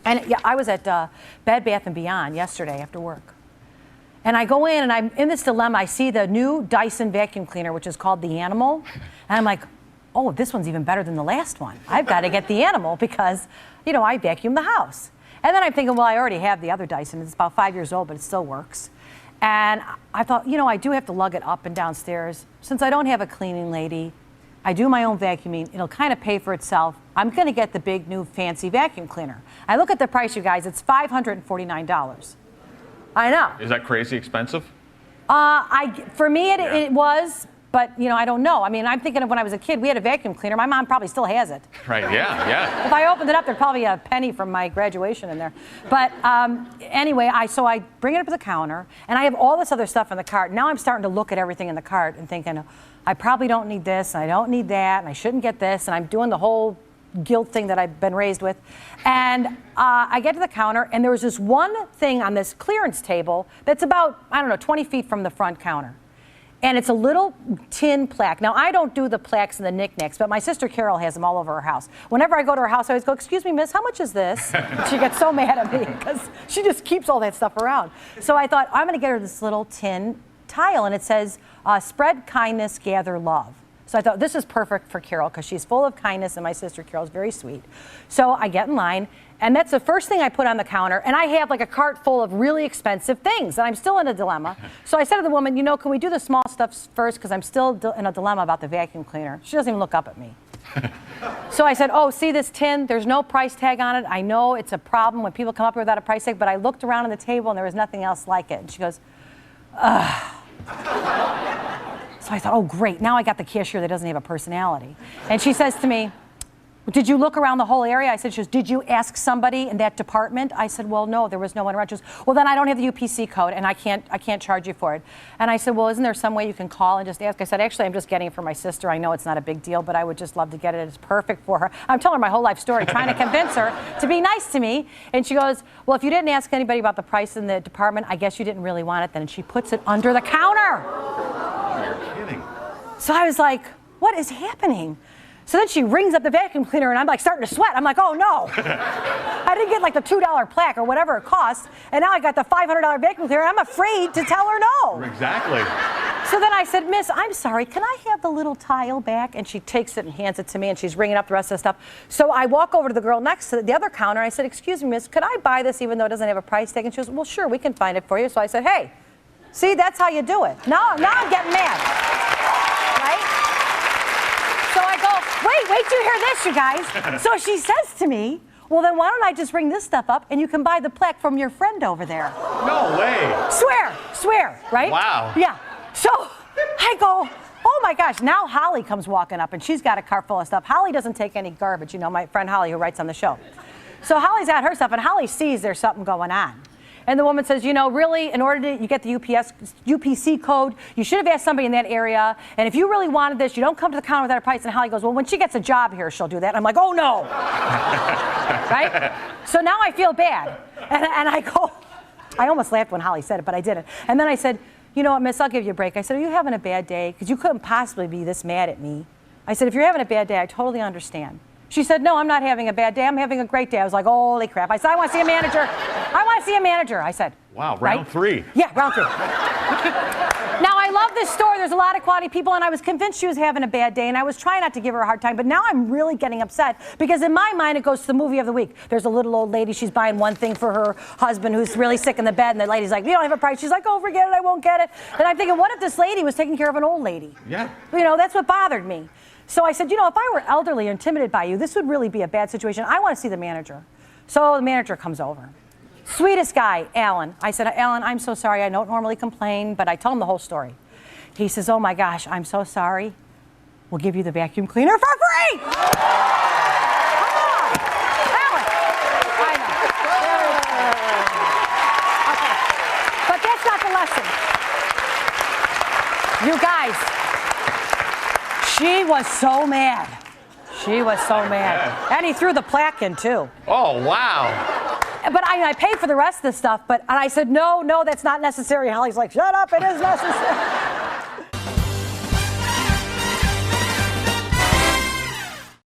And yeah, I was at Bed Bath & Beyond yesterday after work. And I go in and I'm in this dilemma. I see the new Dyson vacuum cleaner, which is called the Animal. And I'm like, oh, this one's even better than the last one. I've got to get the Animal because, you know, I vacuum the house. And then I'm thinking, well, I already have the other Dyson. It's about 5 years old, but it still works. And I thought, you know, I do have to lug it up and downstairs. Since I don't have a cleaning lady, I do my own vacuuming. It'll kind of pay for itself. I'm going to get the big new fancy vacuum cleaner. I look at the price, you guys. It's $549. I know. Is that crazy expensive? For me, it was, but you know, I don't know. I mean, I'm thinking of when I was a kid, we had a vacuum cleaner. My mom probably still has it. Right, yeah. If I opened it up, there'd probably be a penny from my graduation in there. But anyway, so I bring it up to the counter, and I have all this other stuff in the cart. Now I'm starting to look at everything in the cart and thinking, I probably don't need this, and I don't need that, and I shouldn't get this, and I'm doing the whole guilt thing that I've been raised with. And I get to the counter, and there was this one thing on this clearance table that's about, I don't know, 20 feet from the front counter. And it's a little tin plaque. Now, I don't do the plaques and the knickknacks, but my sister Carol has them all over her house. Whenever I go to her house, I always go, excuse me, miss, how much is this? She gets so mad at me because she just keeps all that stuff around. So I thought, I'm going to get her this little tin tile, and it says, spread kindness, gather love. So I thought, this is perfect for Carol because she's full of kindness, and my sister Carol's very sweet. So I get in line, and that's the first thing I put on the counter, and I have like a cart full of really expensive things, and I'm still in a dilemma. So I said to the woman, you know, can we do the small stuff first because I'm still in a dilemma about the vacuum cleaner. She doesn't even look up at me. So I said, oh, see this tin? There's no price tag on it. I know it's a problem when people come up here without a price tag, but I looked around on the table, and there was nothing else like it. And she goes, ugh. So I thought, oh, great. Now I got the cashier that doesn't have a personality. And she says to me, did you look around the whole area? I said, she goes, did you ask somebody in that department? I said, well, no, there was no one around. She goes, well, then I don't have the UPC code, and I can't charge you for it. And I said, well, isn't there some way you can call and just ask? I said, actually, I'm just getting it for my sister. I know it's not a big deal, but I would just love to get it. It's perfect for her. I'm telling her my whole life story, trying to convince her to be nice to me. And she goes, well, if you didn't ask anybody about the price in the department, I guess you didn't really want it then. And she puts it under the counter. You're kidding. So I was like, what is happening? So then she rings up the vacuum cleaner, and I'm like starting to sweat. I'm like, oh no. I didn't get like the $2 plaque or whatever it costs, and now I got the $500 vacuum cleaner. I'm afraid to tell her no. Exactly. So then I said, miss, I'm sorry, can I have the little tile back? And she takes it and hands it to me, and she's ringing up the rest of the stuff. So I walk over to the girl next to the other counter, and I said, excuse me, miss, could I buy this even though it doesn't have a price tag? And she goes, well, sure, we can find it for you. So I said, hey, see, that's how you do it. Now I'm getting mad. So I go, wait till you hear this, you guys. So she says to me, well, then why don't I just bring this stuff up and you can buy the plaque from your friend over there. No way. Swear, right? Wow. Yeah. So I go, oh my gosh, now Holly comes walking up and she's got a cart full of stuff. Holly doesn't take any garbage, you know, my friend Holly who writes on the show. So Holly's got her stuff and Holly sees there's something going on. And the woman says, you know, really, in order to get the UPC code, you should have asked somebody in that area. And if you really wanted this, you don't come to the counter without a price. And Holly goes, well, when she gets a job here, she'll do that. And I'm like, oh, no. Right? So now I feel bad. And I go, I almost laughed when Holly said it, but I didn't. And then I said, you know what, miss, I'll give you a break. I said, are you having a bad day? Because you couldn't possibly be this mad at me. I said, if you're having a bad day, I totally understand. She said, no, I'm not having a bad day. I'm having a great day. I was like, holy crap. I said, I want to see a manager. I want to see a manager. I said. Wow, right? round three. Yeah, round three. Now, I love this store. There's a lot of quality people, and I was convinced she was having a bad day, and I was trying not to give her a hard time, but now I'm really getting upset because in my mind, it goes to the movie of the week. There's a little old lady. She's buying one thing for her husband who's really sick in the bed, and the lady's like, you don't have a price. She's like, oh, forget it. I won't get it. And I'm thinking, what if this lady was taking care of an old lady? Yeah. You know, that's what bothered me. So I said, you know, if I were elderly or intimidated by you, this would really be a bad situation. I want to see the manager. So the manager comes over. Sweetest guy, Alan. I said, Alan, I'm so sorry. I don't normally complain, but I tell him the whole story. He says, oh my gosh, I'm so sorry. We'll give you the vacuum cleaner for free. Come on. Alan. I know. Okay. But that's not the lesson. You guys. She was so mad. She was so mad. And he threw the plaque in, too. Oh, wow. But I paid for the rest of the stuff, and I said, no, that's not necessary. Holly's like, shut up, it is necessary.